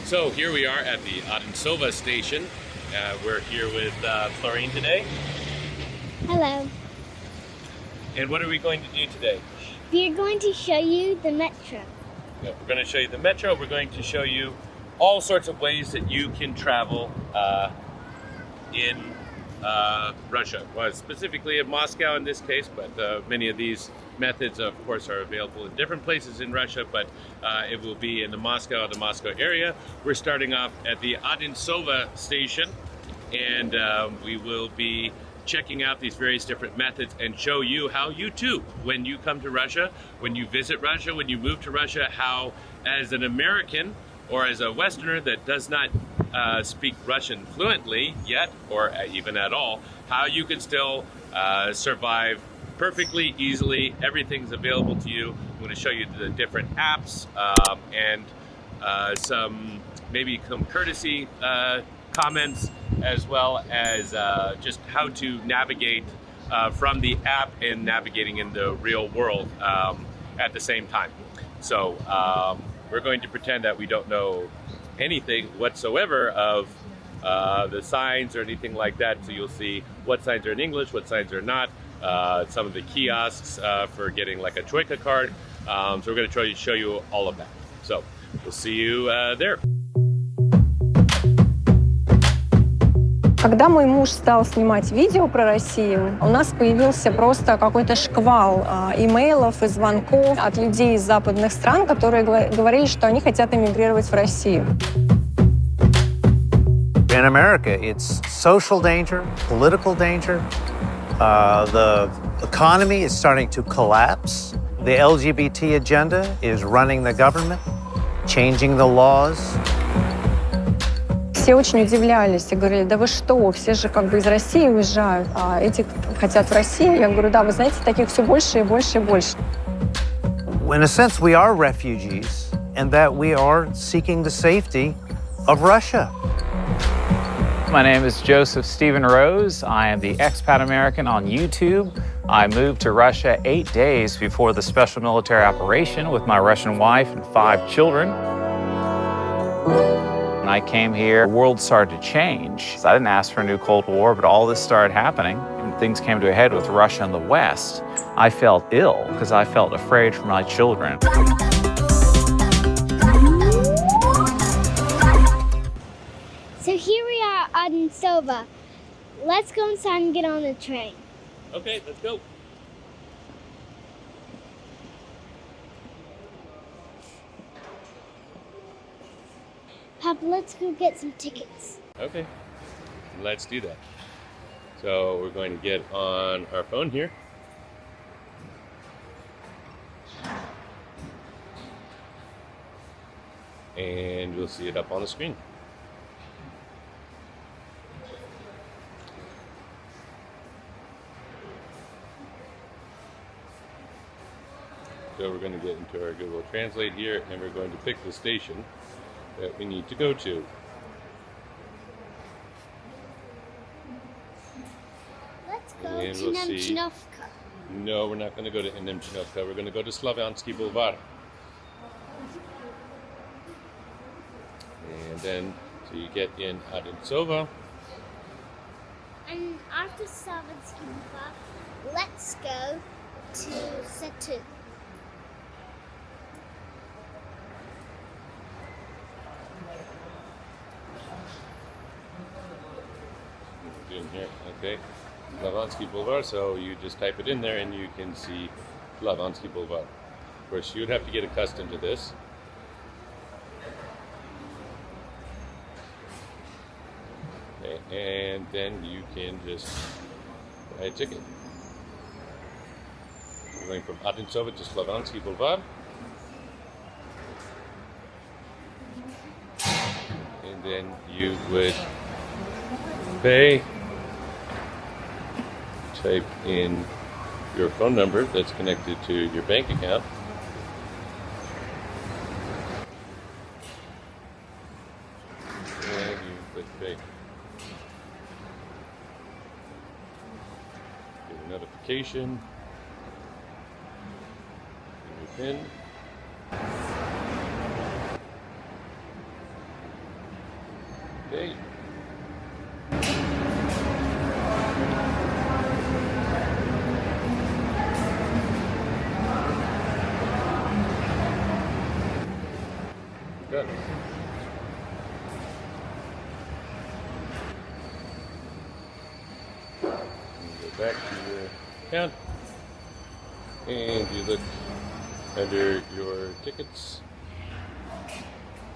So here we are at the Odensova station. We're here with Florine today. Hello. And what are we going to do today? We're going to show you the metro. Yeah, we're going to show you the metro. We're going to show you all sorts of ways that you can travel in Russia. Well, specifically in Moscow in this case, but many of these methods, of course, are available in different places in Russia, but it will be in the Moscow area. We're starting off at the Odensova station, and we will be checking out these various different methods and show you how you too, when you come to Russia, when you visit Russia, when you move to Russia, how as an American or as a Westerner that does not speak Russian fluently yet, or even at all, how you can still survive perfectly easily. Everything's available to you. I'm going to show you the different apps and maybe some courtesy comments, as well as just how to navigate from the app and navigating in the real world at the same time. So we're going to pretend that we don't know anything whatsoever of the signs or anything like that. So you'll see what signs are in English, what signs are not, some of the kiosks for getting like a Troika card. So we're going to show you all of that. So we'll see you there. Когда мой муж стал снимать видео про Россию, у нас появился просто какой-то шквал имейлов и звонков от людей из западных стран, которые говорили, что они хотят эмигрировать в Россию. In America, it's social danger, political danger. The economy is starting to collapse. The LGBT agenda is running the government, changing the laws. Все очень удивлялись и говорили: да вы что, все же как бы из России уезжают, а эти хотят в Россию. Я говорю: да, вы знаете, таких все больше и больше и больше. In a sense, we are refugees, and that we are seeking the safety of Russia. My name is Joseph Stephen Rose. I am the expat American on YouTube. I moved to Russia 8 days before the special military operation with my Russian wife and 5 children. When I came here, the world started to change. I didn't ask for a new Cold War, but all this started happening, and things came to a head with Russia and the West. I felt ill because I felt afraid for my children. So here we are at Odensova. Let's go inside and get on the train. Okay, let's go. Papa, let's go get some tickets. Okay, let's do that. So we're going to get on our phone here. And you'll see it up on the screen. So we're going to get into our Google Translate here, and we're going to pick the station that we need to go to. Let's go And to we'll see- Nemchinovka. No, we're not going to go to Nemchinovka. We're going to go to Slavyansky Boulevard. And then, so you get in Odensova. And after Slavyansky Boulevard, let's go to Setu. In here, okay. Slavyansky Boulevard, so you just type it in there and you can see Slavyansky Boulevard. Of course, you'd have to get accustomed to this. Okay, and then you can just buy a ticket. We're going from Odensova to Slavyansky Boulevard. And then you would pay. Type in your phone number that's connected to your bank account. And you click pay. Get a notification. Give your PIN. Okay. Good. Go back to your account and you look under your tickets.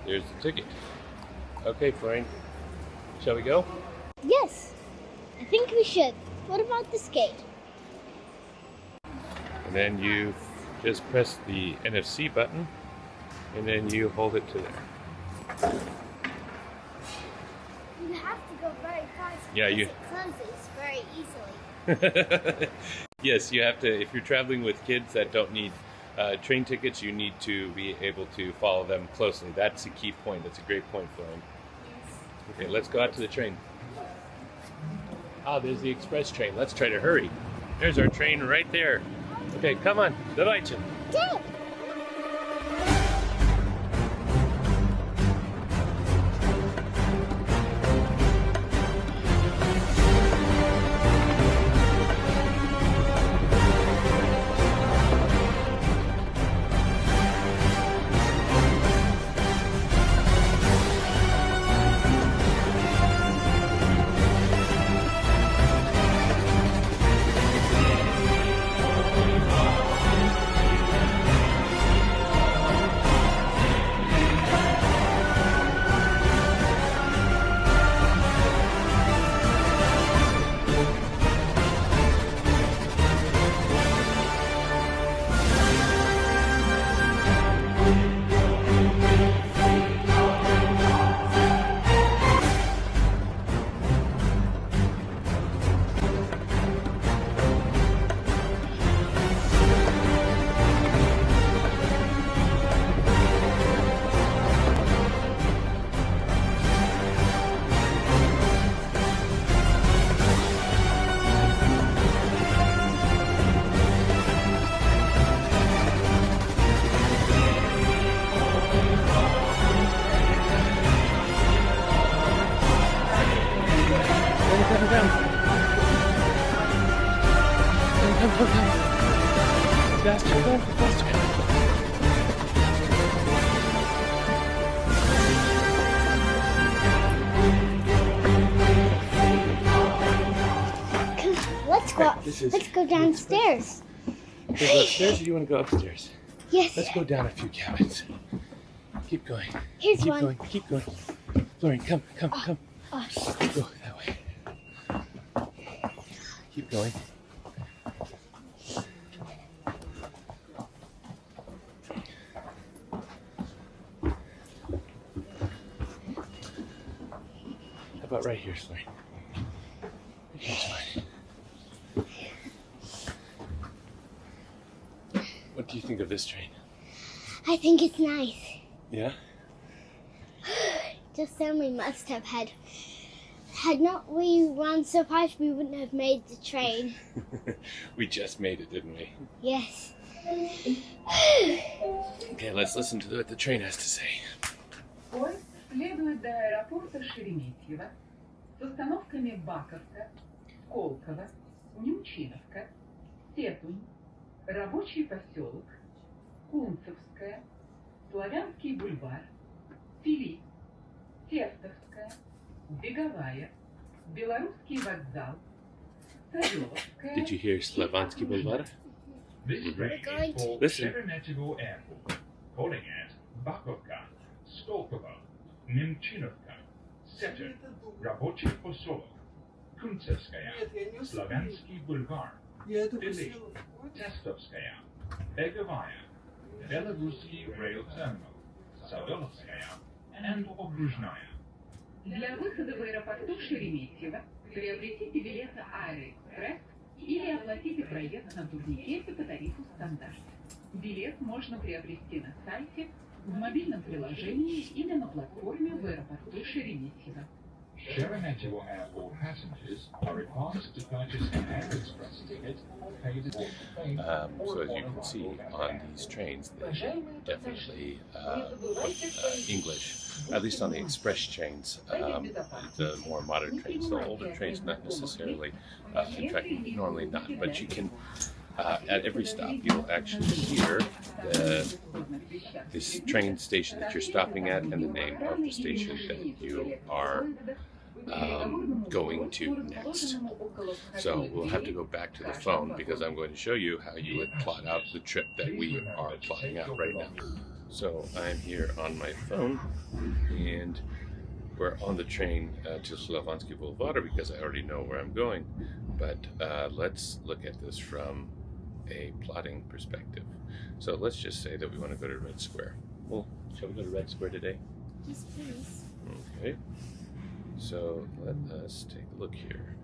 There's the ticket. Okay, Florine. Shall we go? Yes, I think we should. What about the skate? And then you just press the NFC button and then you hold it to there. You have to go very fast. Yeah, because you- It closes very easily. Yes, you have to, if you're traveling with kids that don't need train tickets, you need to be able to follow them closely. That's a key point. That's a great point, Florine. Okay, let's go out to the train. Ah, there's the express train. Let's try to hurry. There's our train right there. Okay, come on. Давайте. Dad! Let's go downstairs. You go upstairs or do you want to go upstairs? Yes. Let's go down a few cabins. Keep going. Here's Keep one. going. Keep going. Florine, come. Oh. Go that way. Keep going. How about right here, Florine? Right here's fine. What do you think of this train? I think it's nice. Yeah? Just then we must have had not we run so fast we wouldn't have made the train. We just made it, didn't we? Yes. Okay, let's listen to what the train has to say. Поезд следует до аэропорта Шереметьево с остановками Баковка, Колково, Немчиновка, Сетунь, Рабочий поселок, Кунцевская, Славянский бульвар, Филипп, Тестовская, Беговая, Белорусский вокзал, Савеловская. Did you hear Slavansky Boulevard? This train going is for Listen. Sheremetyevo Airport, calling at Bakovka, Skolkovo, Nemchinovka, Setter, Рабочий поселок, Kuntsevskaya, Slavansky Boulevard, Philly, Testovskaya, Begovaya, Belaruski Rail Terminal, Savelovskaya, and Okruzhnaya. Для выхода в аэропорту Шереметьево приобретите билеты Аэроэкспресс или оплатите проезд на турникете по тарифу стандарт. Билет можно приобрести на сайте, в мобильном приложении или на платформе в аэропорту Шереметьево. Sharing at your airport, passengers are advised to purchase an Air Express ticket or pay the So as you can see on these trains, they definitely put English, at least on the express trains. The more modern trains, the older trains, not necessarily. In fact, normally not. But you can, at every stop, you'll actually hear this train station that you're stopping at and the name of the station that you are going to next. So we'll have to go back to the phone because I'm going to show you how you would plot out the trip that we are plotting out right now. So I'm here on my phone and we're on the train to Slovansky Boulevard because I already know where I'm going. But let's look at this from a plotting perspective. So let's just say that we want to go to Red Square. Well, shall we go to Red Square today? Yes, please. Okay. So let us take a look here.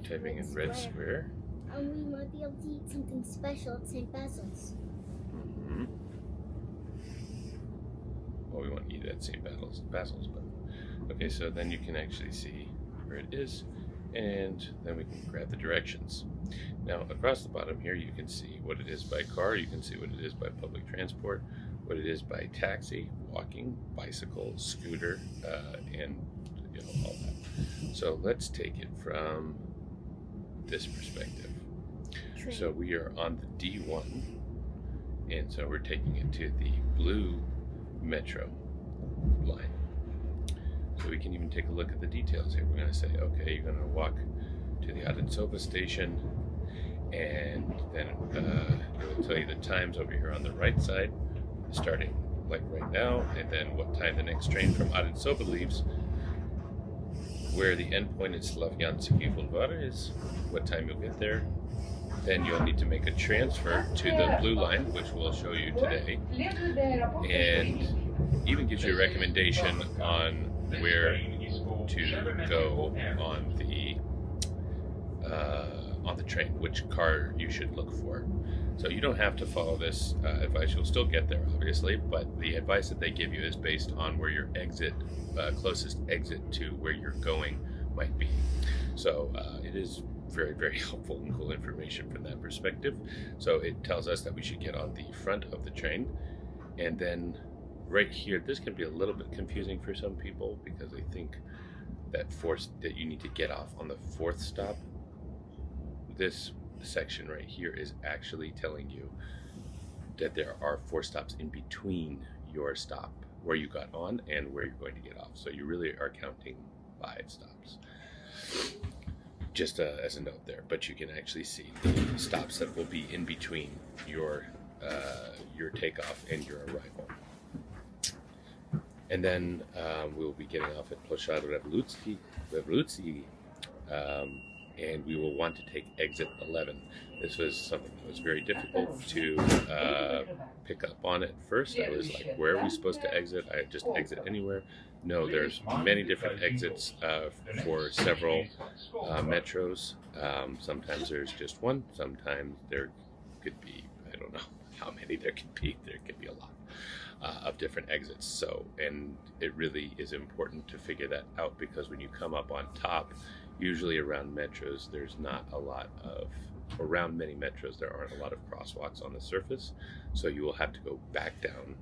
Typing in Red Square. We might be able to eat something special at St. Basil's. Mm-hmm. Well, we want to eat at St. Basil's, but okay. So then you can actually see where it is, and then we can grab the directions. Now across the bottom here, you can see what it is by car. You can see what it is by public transport, what it is by taxi, walking, bicycle, scooter, and all that. So let's take it from this perspective. So we are on the D1, and so we're taking it to the blue metro line. So we can even take a look at the details here. We're going to say, okay, you're going to walk to the Odensova station, and then it will tell you the times over here on the right side, starting like right now, and then what time the next train from Odensova leaves, where the endpoint in Slavyansky Boulevard is, what time you'll get there. Then you'll need to make a transfer to the blue line, which we'll show you today, and even gives you a recommendation on where to go on the train, which car you should look for. So you don't have to follow this advice. You'll still get there, obviously, but the advice that they give you is based on where your closest exit to where you're going might be. So it is very, very helpful and cool information from that perspective. So it tells us that we should get on the front of the train, and then right here, this can be a little bit confusing for some people because they think that you need to get off on the fourth stop. This section right here is actually telling you that there are 4 stops in between your stop where you got on and where you're going to get off. So you really are counting 5 stops. Just as a note there, but you can actually see the stops that will be in between your takeoff and your arrival. And then we'll be getting off at Ploshad Revolucji, and we will want to take exit 11. This was something that was very difficult to pick up on at first. I was like, where are we supposed to exit? I just exit anywhere. No, there's many different exits for several metros. Sometimes there's just one. Sometimes there could be, I don't know how many there could be. There could be a lot of different exits. So, and it really is important to figure that out because when you come up on top, usually around metros, there's not a lot of, around many metros, there aren't a lot of crosswalks on the surface. So you will have to go back down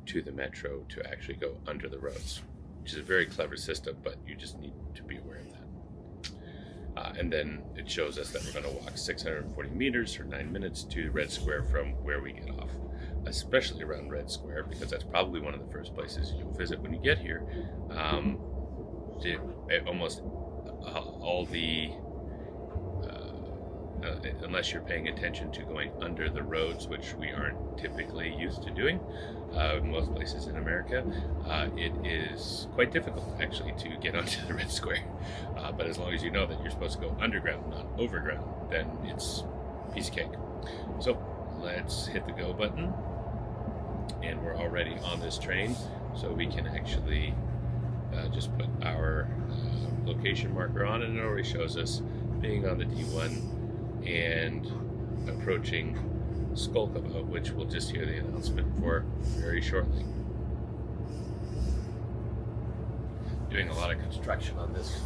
to the metro to actually go under the roads, which is a very clever system, but you just need to be aware of that. And then it shows us that we're going to walk 640 meters for 9 minutes to Red Square from where we get off, especially around Red Square, because that's probably one of the first places you'll visit when you get here. Almost all the unless you're paying attention to going under the roads, which we aren't typically used to doing in most places in America, it is quite difficult actually to get onto the Red Square. But as long as you know that you're supposed to go underground, not overground, then it's piece of cake. So let's hit the go button, and we're already on this train, so we can actually just put our location marker on, and it already shows us being on the D1 and approaching Skolkovo, which we'll just hear the announcement for very shortly. doing a lot of construction on this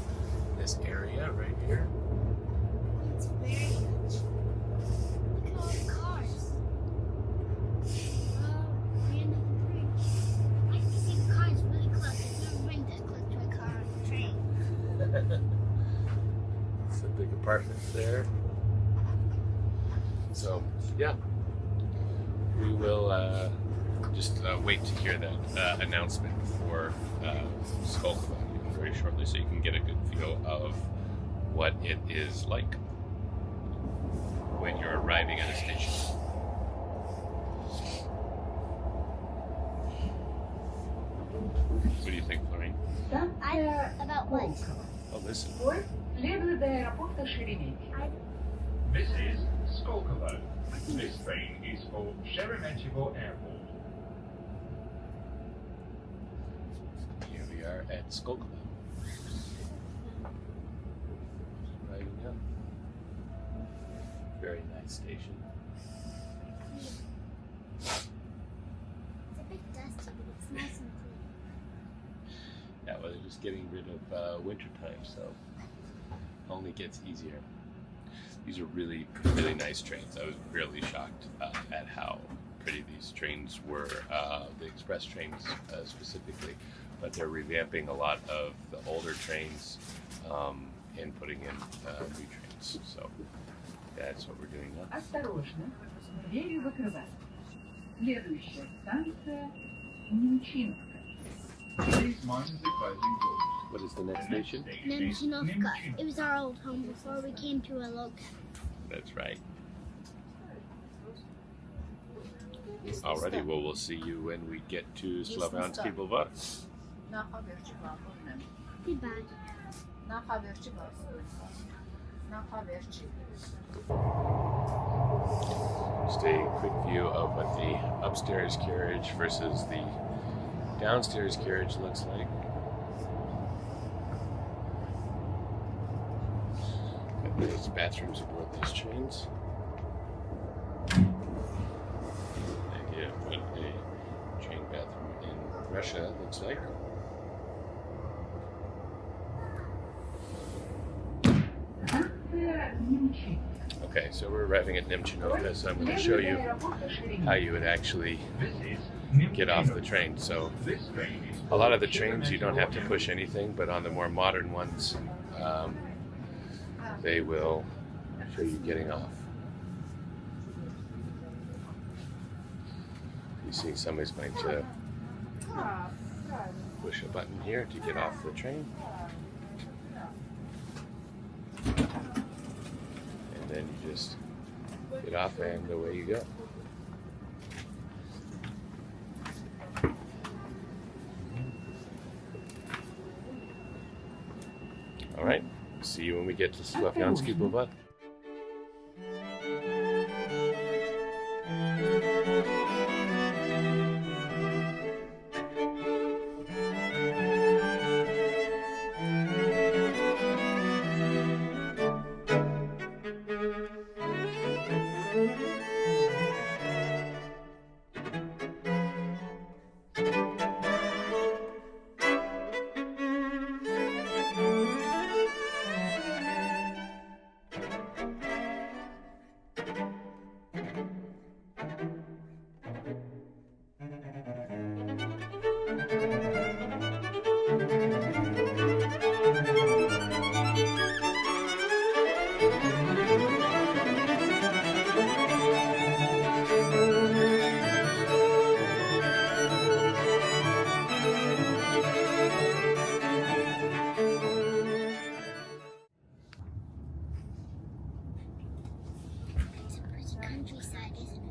area right here. It's very much. Look at all the cars. Random bridge. I can see the cars really close. I've never been this close to a car on a train. Some big apartments there. So, yeah. We will just wait to hear that announcement for Skolkova very shortly so you can get a good feel of what it is like when you're arriving at a station. What do you think, Florine? About what? Oh, listen. Следует до аэропорта Шереметьево. This is Skolkova. This train is for Sheremetyevo Airport. Here we are at Skolkova. Driving up. Very nice station. It's a bit dusty, but it's nice and clean. Yeah, well, they're just getting rid of winter time, so it only gets easier. These are really, really nice trains. I was really shocked at how pretty these trains were, the express trains specifically, but they're revamping a lot of the older trains and putting in new trains. So that's what we're doing now. Осторожно, двери закрываются. Следующая станция Немчиновка. Please mind the closing doors. What is the next station? Nemchinovka. It was our old home before we came to a locale. That's right. Alrighty, well, we'll see you when we get to Slavyansky Boulevard. Goodbye. Just a quick view of what the upstairs carriage versus the downstairs carriage looks like. Got nice bathrooms aboard these trains. Idea of what a train bathroom in Russia looks like. Станция Немчиновка. Okay, so we're arriving at Nemchinovka, so I'm going to show you how you would actually get off the train. So a lot of the trains you don't have to push anything, but on the more modern ones, they will show you getting off. You see somebody's going to push a button here to get off the train. And then you just get off and away you go. All right, see you when we get to Slavyansky Boulevard. Countryside, isn't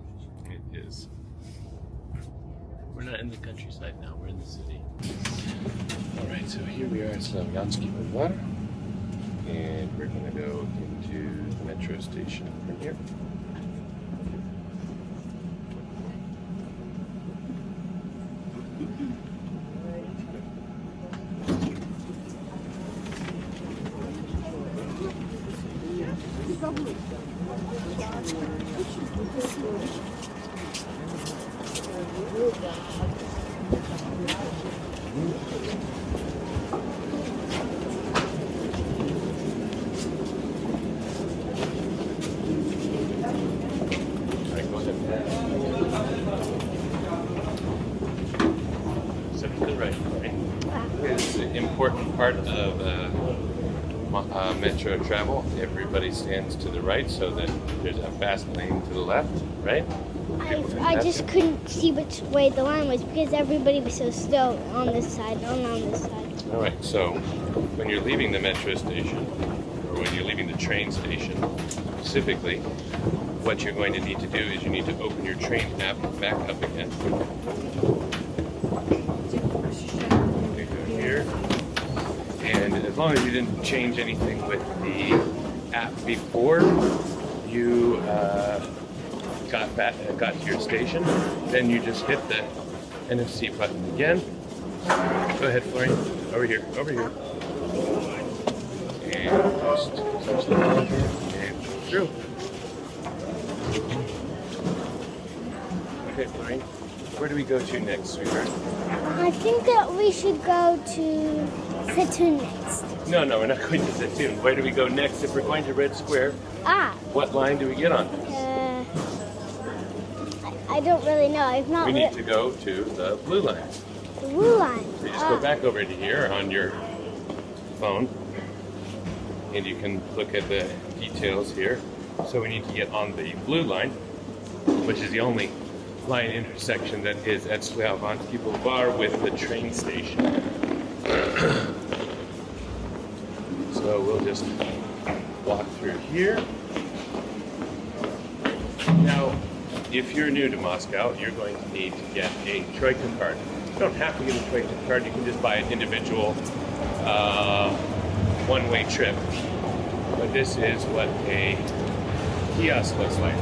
it? It is. We're not in the countryside now, we're in the city. Alright, so here we are at Slavyansky Boulevard. And we're going to go into the metro station from here. Alright, go ahead. Step to the right, right? It's an important part of metro travel. Everybody stands to the right so that there's a fast lane to the left, right? I just couldn't see which way the line was because everybody was so still on this side and on this side. All right, so when you're leaving the metro station, or when you're leaving the train station specifically, what you're going to need to do is you need to open your train app back up again. You go here, and as long as you didn't change anything with the app before you got to your station, then you just hit the NFC button again. Go ahead, Florine. Over here, over here. And just touch the button and go through. Okay, Florine. Where do we go to next, sweetheart? I think that we should go to Setoon next. No, we're not going to Setoon. Where do we go next if we're going to Red Square? What line do we get on? I don't really know. If not, We need to go to the blue line. the blue line. So you just go back over to here on your phone, and you can look at the details here. So we need to get on the blue line, which is the only line intersection that is at Slavonsky Boulevard with the train station. So we'll just walk through here. Now, if you're new to Moscow, you're going to need to get a Troika card. You don't have to get a Troika card. You can just buy an individual one-way trip. But this is what a kiosk looks like.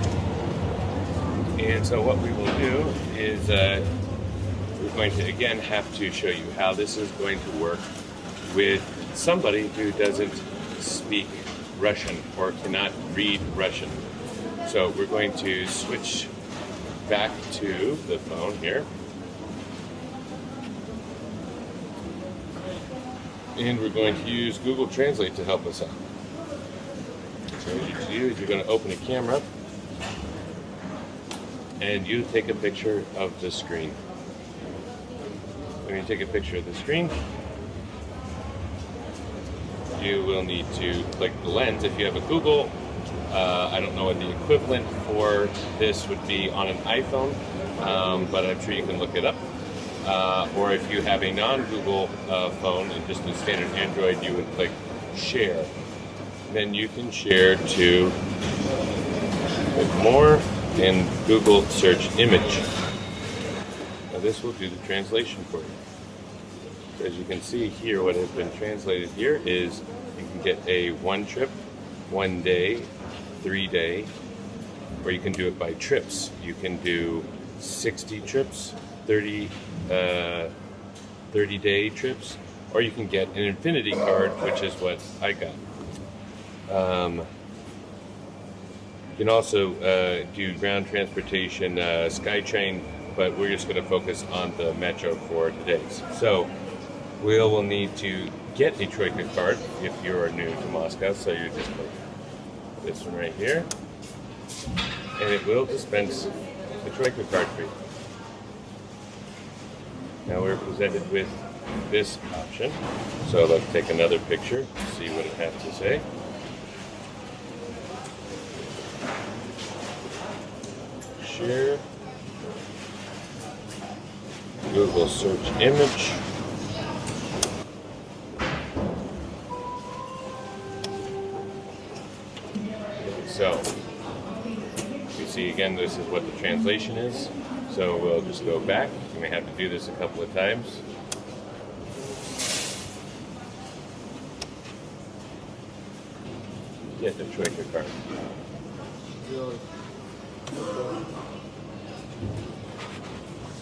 And so what we will do is we're going to, again, have to show you how this is going to work with somebody who doesn't speak Russian or cannot read Russian. So we're going to switch back to the phone here. And we're going to use Google Translate to help us out. So what you do is you're going to open a camera and you take a picture of the screen. When you take a picture of the screen, you will need to click the lens. If you have a Google, I don't know what the equivalent for this would be on an iPhone, but I'm sure you can look it up. Or if you have a non-Google phone and just a standard Android, you would click share. Then you can share to click more and Google search image. Now this will do the translation for you. As you can see here, what has been translated here is you can get a 1 trip, 1 day, 3 day, or you can do it by trips. You can do 60 trips, 30 day trips, or you can get an infinity card, which is what I got. You can also do ground transportation, SkyTrain, but we're just going to focus on the metro for today. So we will need to get a Troika card if you are new to Moscow. So you just click this one right here, and it will dispense the Troika card for you. Now we're presented with this option. So let's take another picture, see what it has to say. Share. Google search image. So, you see again, this is what the translation is. So we'll just go back. You may have to do this a couple of times. Get the Troika card.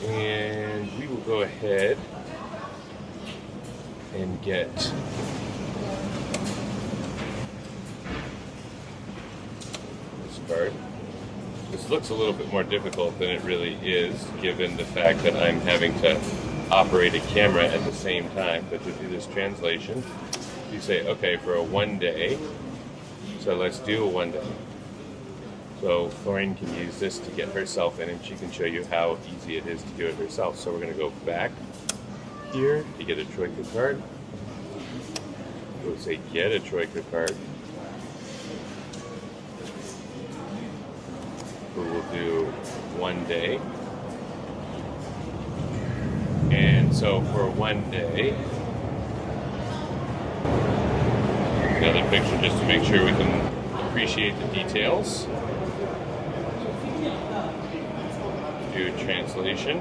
And we will go ahead and get this card. This looks a little bit more difficult than it really is, given the fact that I'm having to operate a camera at the same time, but to do this translation, you say, okay, for a 1 day, so let's do a 1 day. So Florine can use this to get herself in, and she can show you how easy it is to do it herself. So we're going to go back here to get a Troika card. We'll say get a Troika card. We will do 1 day. And so for 1 day, another picture just to make sure we can appreciate the details. Do translation.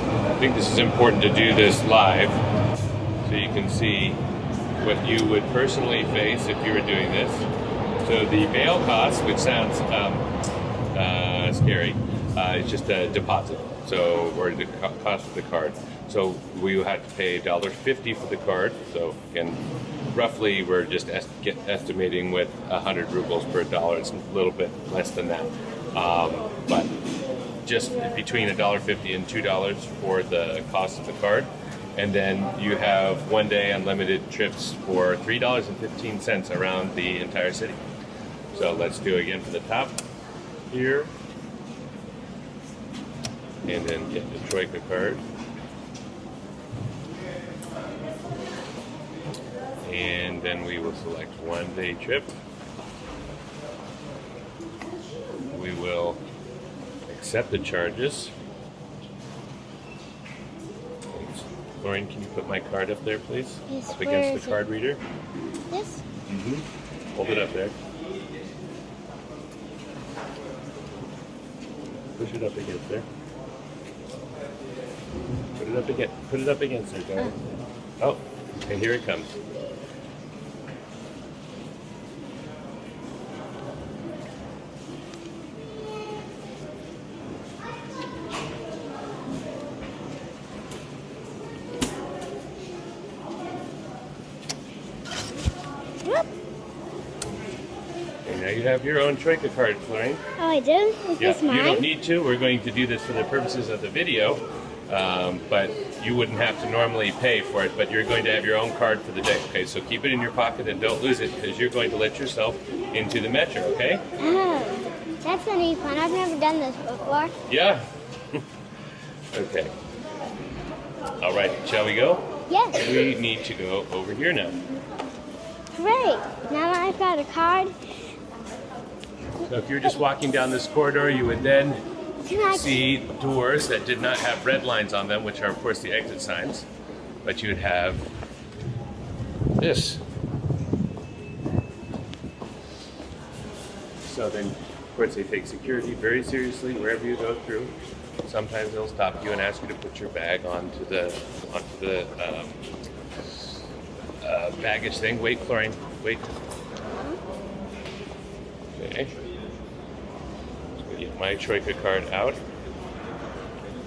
I think this is important to do this live so you can see what you would personally face if you were doing this. So the bail cost, which sounds scary, it's just a deposit. So, or the cost of the card. So we will have to pay $1.50 for the card. So again, roughly we're just estimating with 100 rubles per dollar. It's a little bit less than that. But just between $1.50 and $2 for the cost of the card. And then you have 1 day unlimited trips for $3.15 around the entire city. So let's do it again from the top here. And then get the Troika card. And then we will select 1 day trip. We will accept the charges. Florine, can you put my card up there, please? Yes, up against the card reader. This? Mm-hmm. Hold it up there. Push it up against there. Put it up against there, darling. Oh, and here it comes. And now you have your own Troika card, Florine. Oh, I do? Is this mine? You don't need to. We're going to do this for the purposes of the video. But you wouldn't have to normally pay for it, but you're going to have your own card for the day, okay? So keep it in your pocket and don't lose it because you're going to let yourself into the metro, okay? Oh, that's going to be fun. I've never done this before. Yeah. Okay. All right, shall we go? Yes. We need to go over here now. Great. Now that I've got a card. So if you're just walking down this corridor, you would then see doors that did not have red lines on them, which are of course the exit signs, but you would have this. So then, of course, they take security very seriously wherever you go through. Sometimes they'll stop you and ask you to put your bag onto the baggage thing. Wait, Florine, wait. Okay. Get my Troika card out.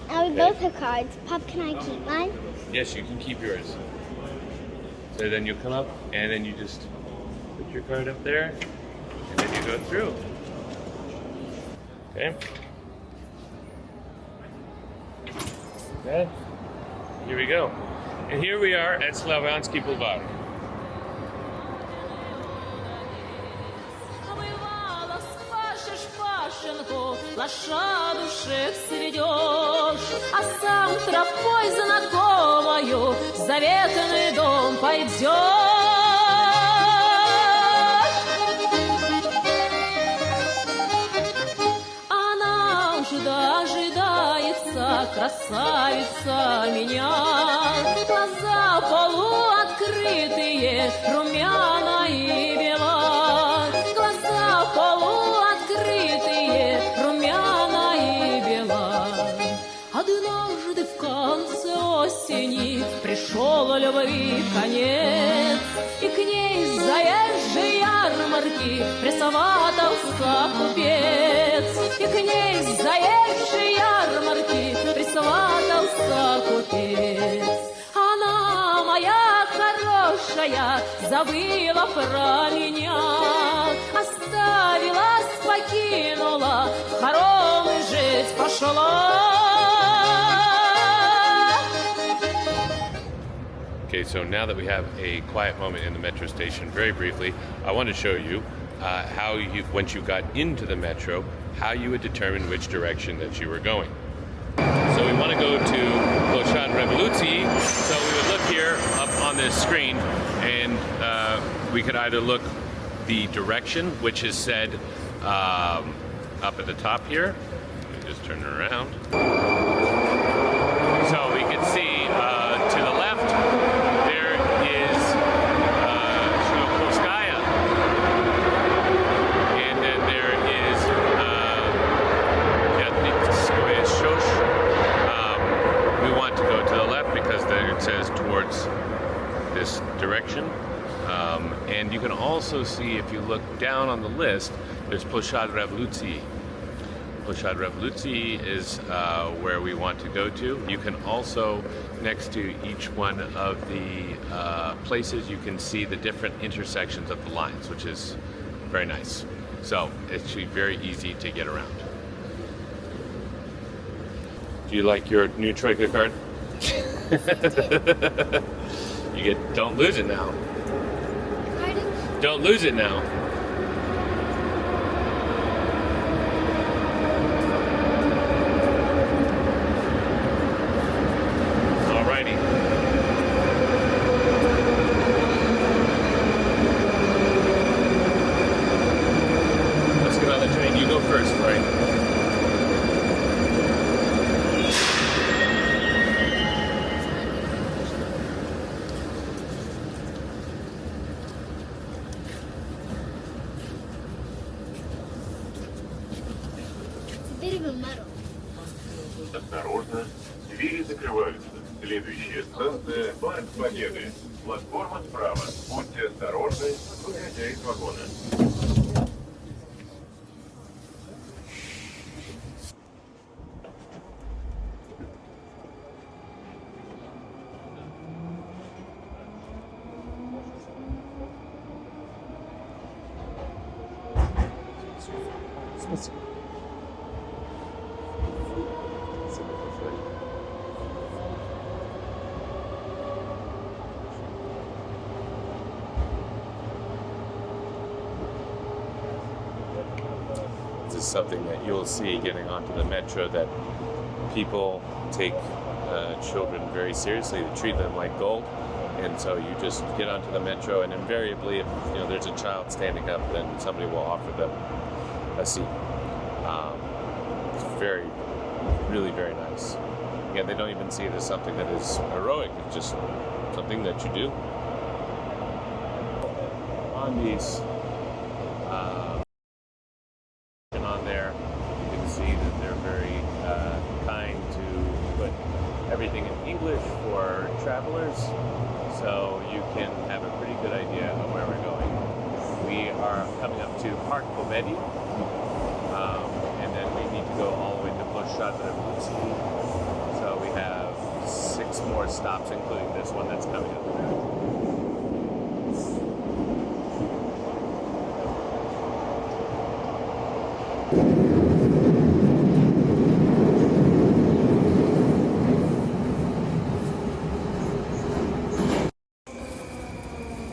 Now we both have cards. Pop, can I keep mine? Yes, you can keep yours. So then you come up and then you just put your card up there and then you go through. Okay. Okay. Here we go. And here we are at Slavyansky Boulevard. Лошаду шеф сведешь, а сам тропой знакомою в заветный дом пойдешь. Она уже дожидается, красавица меня, глаза полуоткрытые, румяна и бела, глаза полуоткрытые, румяна и бела. Однажды в конце осени пришел любви конец, и к ней с заезжей ярмарки присватался купец, и к ней с заезжей ярмарки присватался купец. Она моя хорошая забыла про меня, оставилась, покинула, хоромы жить пошла. Okay, so now that we have a quiet moment in the metro station, very briefly, I want to show you how you, once you got into the metro, how you would determine which direction that you were going. So we want to go to Большое, so we would look here up on this screen, and we could either look the direction, which is said up at the top here. Let me just turn it around. So we can see to the left, there is and then there is we want to go to the left because there it says towards this direction. And you can also see, if you look down on the list, there's Присоединяйтесь. Присоединяйтесь is where we want to go to. You can also, next to each one of the places, you can see the different intersections of the lines, which is very nice. So it's actually very easy to get around. Do you like your new Troika card? Don't lose it now. Don't lose it now. Alrighty. Let's get on the train. You go first, right? Осторожно, двери закрываются. Следующая станция – Парк Победы. Платформа справа. Будьте осторожны, выходя из вагона. Спасибо. This is something that you'll see getting onto the metro, that people take children very seriously. They treat them like gold. And so you just get onto the metro, and invariably, if there's a child standing up, then somebody will offer them a seat. It's really very nice. Again, they don't even see it as something that is heroic. It's just something that you do. On these on there, you can see that they're very kind to put everything in English for travelers, so you can have a pretty good idea of where we're going. We are coming up to Park Pobedi, and then we need to go all the way to Большое. So we have 6 more stops, including this one that's coming up.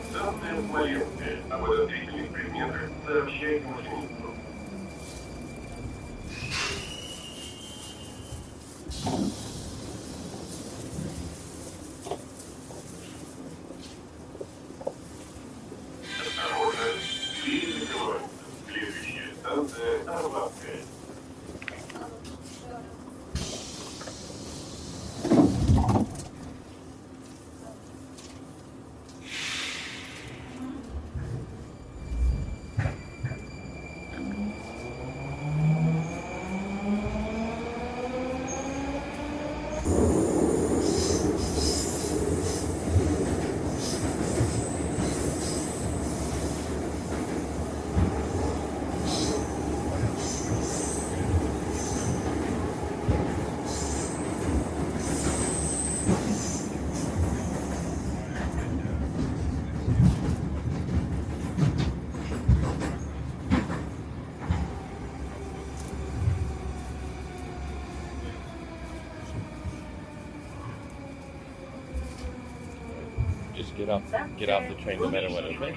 Станция Смоленская. Об подозрительных предметах сообщает машинисту. Осторожно, двери закрываются. Следующая станция Орловская. just get off the train no matter what, okay?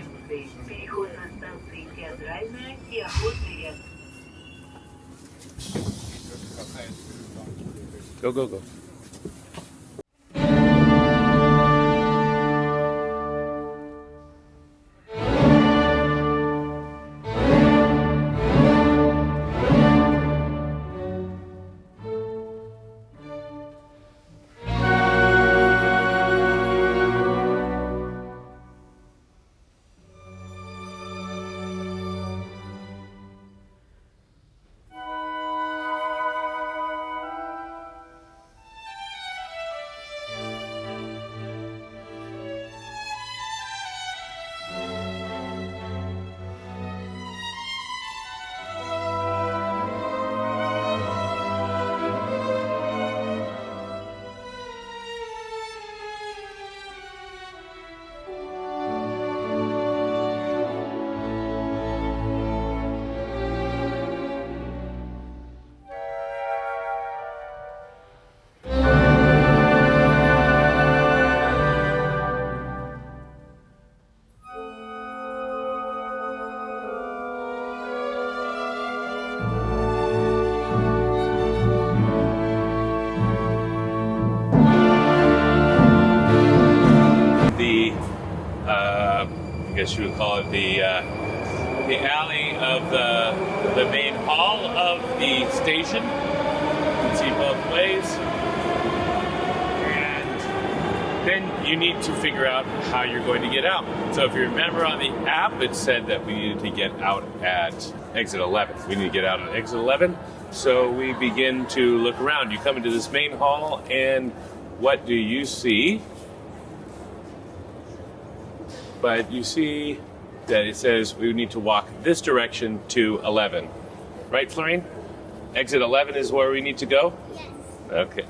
Go, go, go. I guess you would call it the alley of the main hall of the station. You can see both ways. And then you need to figure out how you're going to get out. So if you remember on the app, it said that we needed to get out at exit 11. We need to get out at exit 11. So we begin to look around. You come into this main hall, and what do you see? But you see that it says we need to walk this direction to 11. Right, Florine? Exit 11 is where we need to go? Yes. Okay.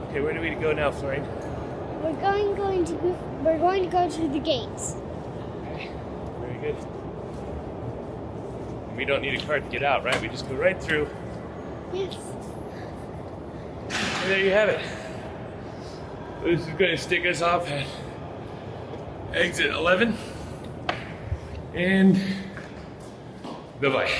Okay, where do we go now, Florine? We're going to go to the gates. Okay, very good. We don't need a card to get out, right? We just go right through. Yes. And there you have it. This is going to stick us off at exit 11. And bye-bye.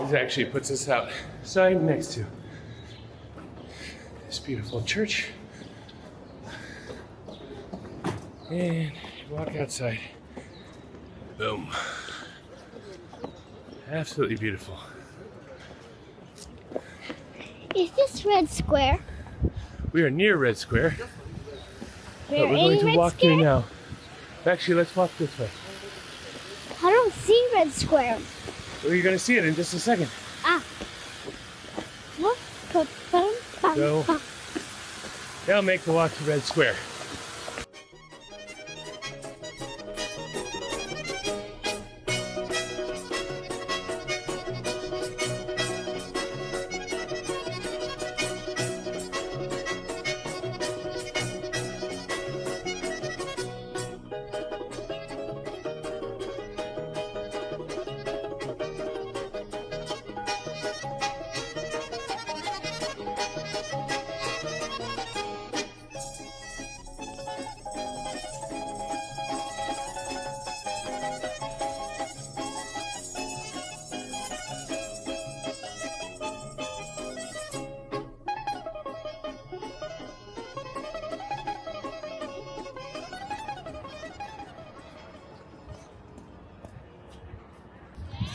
This actually puts us outside next to this beautiful church. And walk outside. Boom. Absolutely beautiful. Is this Red Square? We are near Red Square, but we're in going to Red walk Square? through now. Actually, let's walk this way. I don't see Red Square. Well, you're going to see it in just a second. Ah. What? So, now make the walk to Red Square.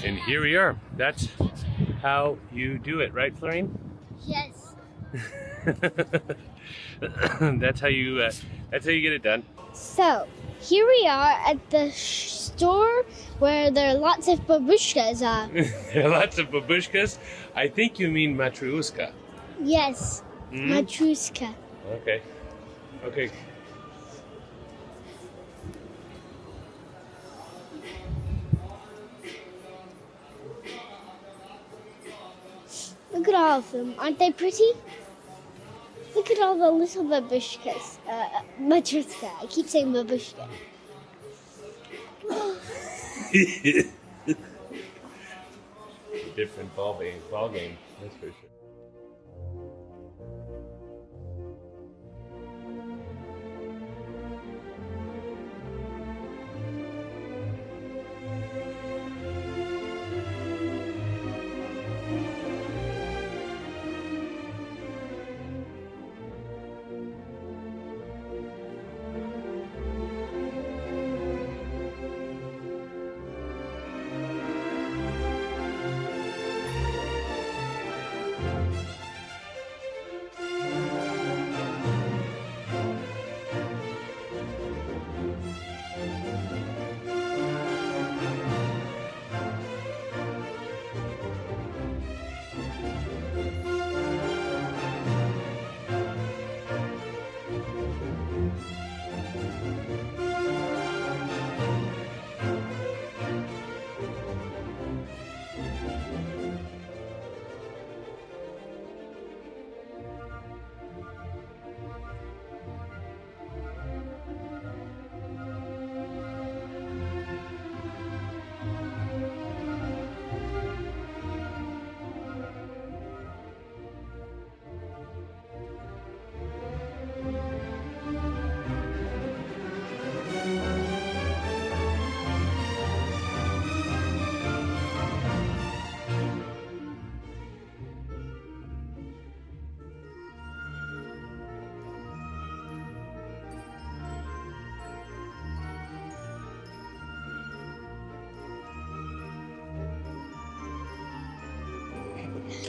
And here we are. That's how you do it, right, Florine? Yes. That's how you get it done. So, here we are at the store where there are lots of babushkas. There are lots of babushkas. I think you mean matryoshka. Yes, Matrushka. Okay. Okay. Look at all of them. Aren't they pretty? Look at all the little babushkas. Matrushka. I keep saying babushka. Different ball game, that's for sure.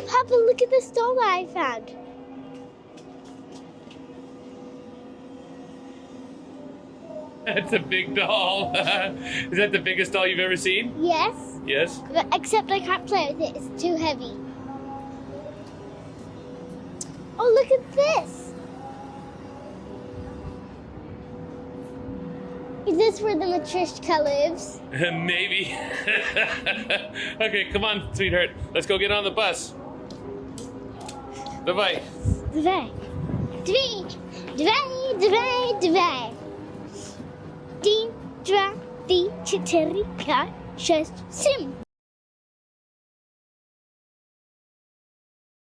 Papa, look at this doll that I found. That's a big doll. Is that the biggest doll you've ever seen? Yes. Yes. But except I can't play with it. It's too heavy. Oh, look at this. Is this where the Matryoshka lives? Maybe. Okay, come on, sweetheart. Let's go get on the bus. Давай. Давай. Давай. 1, 2, 3, 4, 5, 6, 7.